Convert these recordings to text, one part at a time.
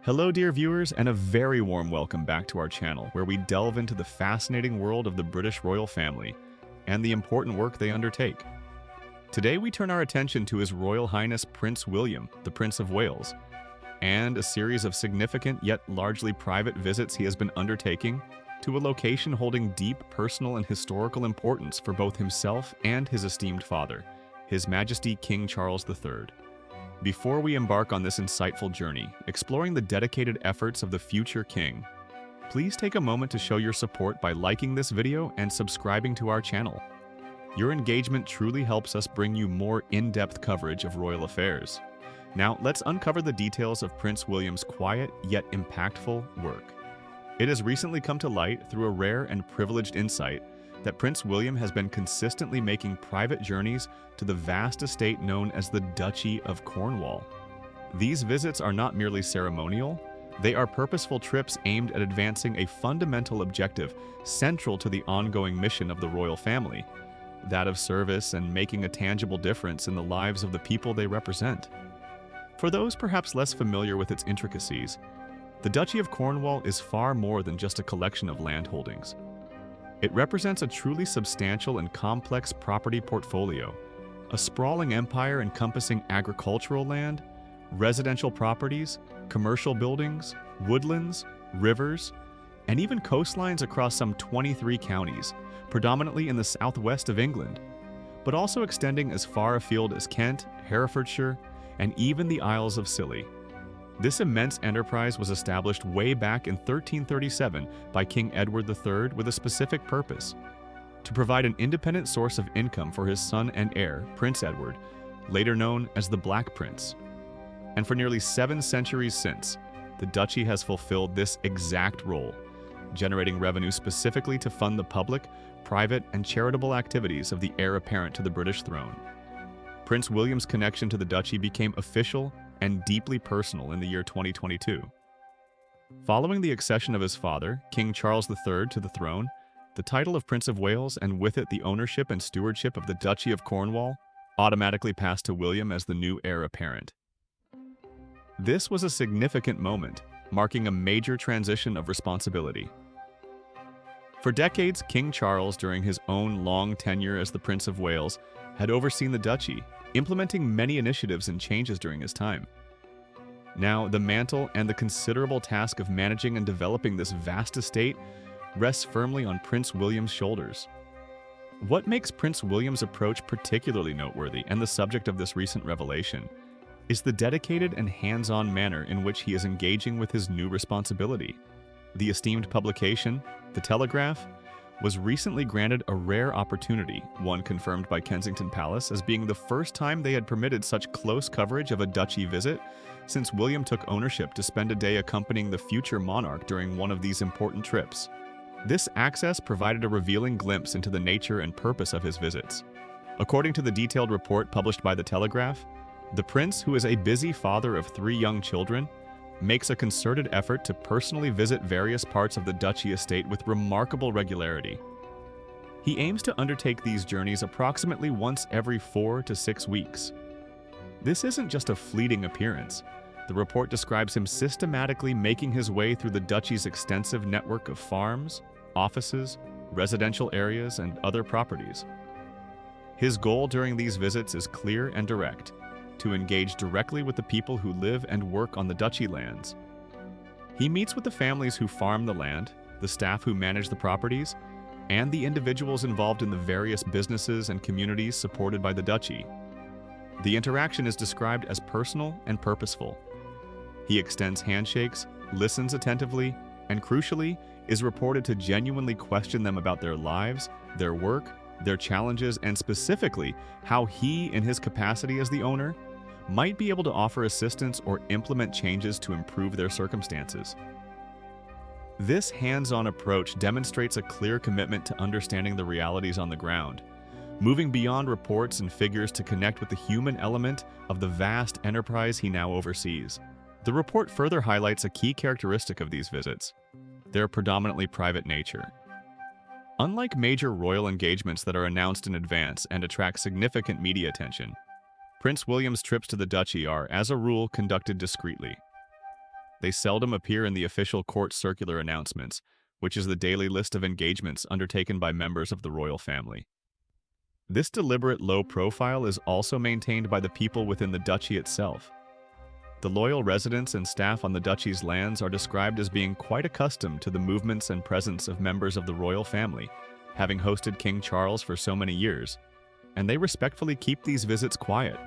Hello, dear viewers, and a very warm welcome back to our channel, where we delve into the fascinating world of the British royal family and the important work they undertake. Today, we turn our attention to His Royal Highness Prince William, the Prince of Wales, and a series of significant yet largely private visits he has been undertaking to a location holding deep personal and historical importance for both himself and his esteemed father, His Majesty King Charles III. Before we embark on this insightful journey, exploring the dedicated efforts of the future king, please take a moment to show your support by liking this video and subscribing to our channel. Your engagement truly helps us bring you more in-depth coverage of royal affairs. Now, let's uncover the details of Prince William's quiet yet impactful work. It has recently come to light through a rare and privileged insight that Prince William has been consistently making private journeys to the vast estate known as the Duchy of Cornwall. These visits are not merely ceremonial, they are purposeful trips aimed at advancing a fundamental objective central to the ongoing mission of the royal family, that of service and making a tangible difference in the lives of the people they represent. For those perhaps less familiar with its intricacies, the Duchy of Cornwall is far more than just a collection of land holdings. It represents a truly substantial and complex property portfolio, a sprawling empire encompassing agricultural land, residential properties, commercial buildings, woodlands, rivers, and even coastlines across some 23 counties, predominantly in the southwest of England, but also extending as far afield as Kent, Herefordshire, and even the Isles of Scilly. This immense enterprise was established way back in 1337 by King Edward III with a specific purpose: to provide an independent source of income for his son and heir, Prince Edward, later known as the Black Prince. And for nearly 7 centuries since, the duchy has fulfilled this exact role, generating revenue specifically to fund the public, private, and charitable activities of the heir apparent to the British throne. Prince William's connection to the duchy became official and deeply personal in the year 2022. Following the accession of his father, King Charles III, to the throne, the title of Prince of Wales, and with it the ownership and stewardship of the Duchy of Cornwall, automatically passed to William as the new heir apparent. This was a significant moment, marking a major transition of responsibility. For decades, King Charles, during his own long tenure as the Prince of Wales, had overseen the duchy, implementing many initiatives and changes during his time. Now, the mantle and the considerable task of managing and developing this vast estate rests firmly on Prince William's shoulders. What makes Prince William's approach particularly noteworthy and the subject of this recent revelation is the dedicated and hands-on manner in which he is engaging with his new responsibility. The esteemed publication, The Telegraph, was recently granted a rare opportunity, one confirmed by Kensington Palace as being the first time they had permitted such close coverage of a duchy visit since William took ownership to spend a day accompanying the future monarch during one of these important trips. This access provided a revealing glimpse into the nature and purpose of his visits. According to the detailed report published by The Telegraph, the prince, who is a busy father of 3 young children, makes a concerted effort to personally visit various parts of the duchy estate with remarkable regularity. He aims to undertake these journeys approximately once every 4 to 6 weeks. This isn't just a fleeting appearance. The report describes him systematically making his way through the duchy's extensive network of farms, offices, residential areas, and other properties. His goal during these visits is clear and direct: to engage directly with the people who live and work on the duchy lands. He meets with the families who farm the land, the staff who manage the properties, and the individuals involved in the various businesses and communities supported by the duchy. The interaction is described as personal and purposeful. He extends handshakes, listens attentively, and crucially, is reported to genuinely question them about their lives, their work, their challenges, and specifically how he, in his capacity as the owner, might be able to offer assistance or implement changes to improve their circumstances. This hands-on approach demonstrates a clear commitment to understanding the realities on the ground, moving beyond reports and figures to connect with the human element of the vast enterprise he now oversees. The report further highlights a key characteristic of these visits: their predominantly private nature. Unlike major royal engagements that are announced in advance and attract significant media attention, Prince William's trips to the duchy are, as a rule, conducted discreetly. They seldom appear in the official court circular announcements, which is the daily list of engagements undertaken by members of the royal family. This deliberate low profile is also maintained by the people within the duchy itself. The loyal residents and staff on the duchy's lands are described as being quite accustomed to the movements and presence of members of the royal family, having hosted King Charles for so many years, and they respectfully keep these visits quiet.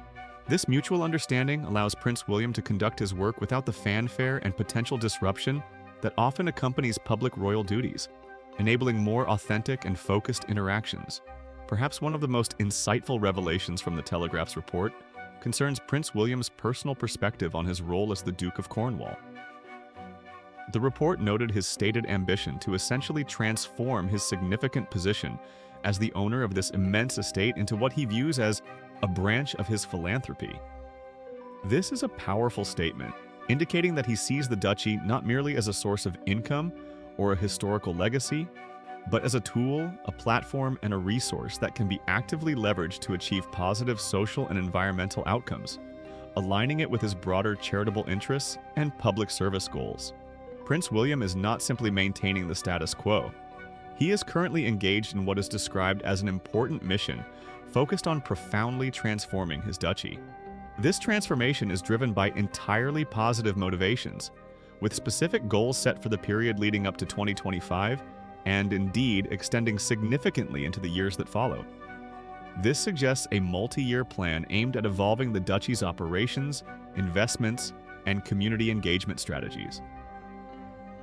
This mutual understanding allows Prince William to conduct his work without the fanfare and potential disruption that often accompanies public royal duties, enabling more authentic and focused interactions. Perhaps one of the most insightful revelations from the Telegraph's report concerns Prince William's personal perspective on his role as the Duke of Cornwall. The report noted his stated ambition to essentially transform his significant position as the owner of this immense estate into what he views as a branch of his philanthropy. This is a powerful statement, indicating that he sees the duchy not merely as a source of income or a historical legacy, but as a tool, a platform, and a resource that can be actively leveraged to achieve positive social and environmental outcomes, aligning it with his broader charitable interests and public service goals. Prince William is not simply maintaining the status quo. He is currently engaged in what is described as an important mission focused on profoundly transforming his duchy. This transformation is driven by entirely positive motivations, with specific goals set for the period leading up to 2025 and indeed extending significantly into the years that follow. This suggests a multi-year plan aimed at evolving the duchy's operations, investments, and community engagement strategies.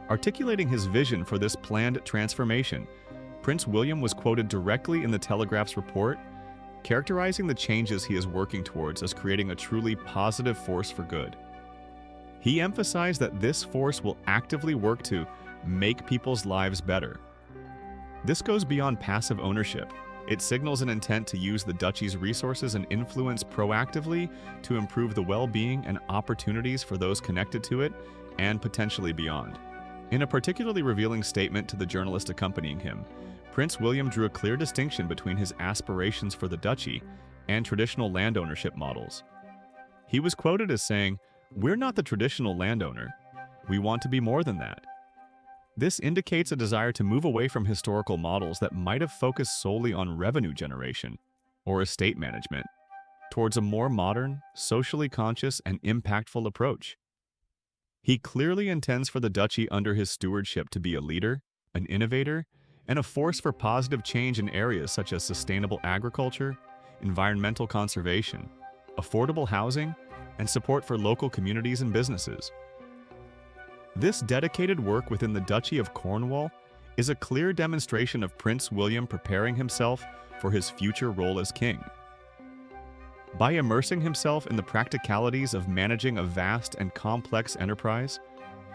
Articulating his vision for this planned transformation, Prince William was quoted directly in the Telegraph's report, characterizing the changes he is working towards as creating a truly positive force for good. He emphasized that this force will actively work to make people's lives better. This goes beyond passive ownership. It signals an intent to use the duchy's resources and influence proactively to improve the well-being and opportunities for those connected to it and potentially beyond. In a particularly revealing statement to the journalist accompanying him, Prince William drew a clear distinction between his aspirations for the duchy and traditional land ownership models. He was quoted as saying, "We're not the traditional landowner. We want to be more than that." This indicates a desire to move away from historical models that might have focused solely on revenue generation or estate management, towards a more modern, socially conscious, and impactful approach. He clearly intends for the duchy under his stewardship to be a leader, an innovator, and a force for positive change in areas such as sustainable agriculture, environmental conservation, affordable housing, and support for local communities and businesses. This dedicated work within the Duchy of Cornwall is a clear demonstration of Prince William preparing himself for his future role as king. By immersing himself in the practicalities of managing a vast and complex enterprise,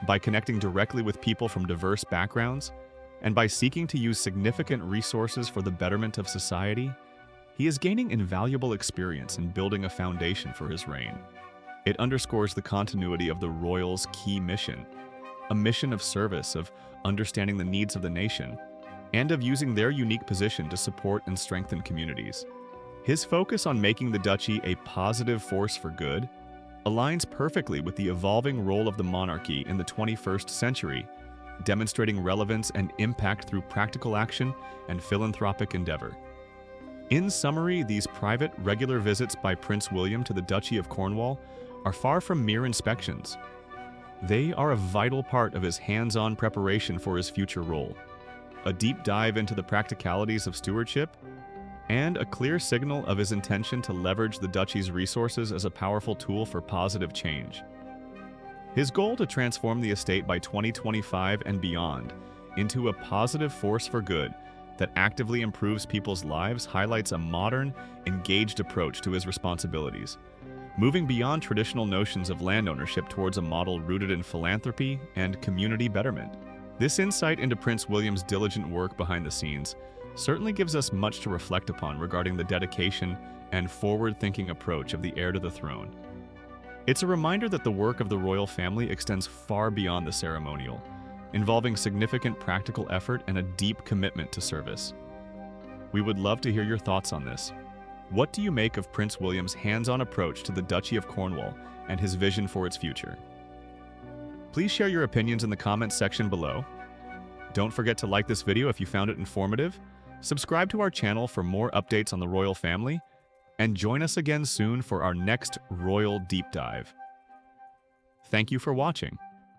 by connecting directly with people from diverse backgrounds, and by seeking to use significant resources for the betterment of society, he is gaining invaluable experience in building a foundation for his reign. It underscores the continuity of the royals' key mission, a mission of service, of understanding the needs of the nation, and of using their unique position to support and strengthen communities. His focus on making the duchy a positive force for good aligns perfectly with the evolving role of the monarchy in the 21st century, demonstrating relevance and impact through practical action and philanthropic endeavor. In summary, these private, regular visits by Prince William to the Duchy of Cornwall are far from mere inspections. They are a vital part of his hands-on preparation for his future role, a deep dive into the practicalities of stewardship, and a clear signal of his intention to leverage the duchy's resources as a powerful tool for positive change. His goal to transform the estate by 2025 and beyond into a positive force for good that actively improves people's lives highlights a modern, engaged approach to his responsibilities, moving beyond traditional notions of land ownership towards a model rooted in philanthropy and community betterment. This insight into Prince William's diligent work behind the scenes certainly gives us much to reflect upon regarding the dedication and forward-thinking approach of the heir to the throne. It's a reminder that the work of the royal family extends far beyond the ceremonial, involving significant practical effort and a deep commitment to service. We would love to hear your thoughts on this. What do you make of Prince William's hands-on approach to the Duchy of Cornwall and his vision for its future? Please share your opinions in the comments section below. Don't forget to like this video if you found it informative, subscribe to our channel for more updates on the royal family, and join us again soon for our next royal deep dive. Thank you for watching.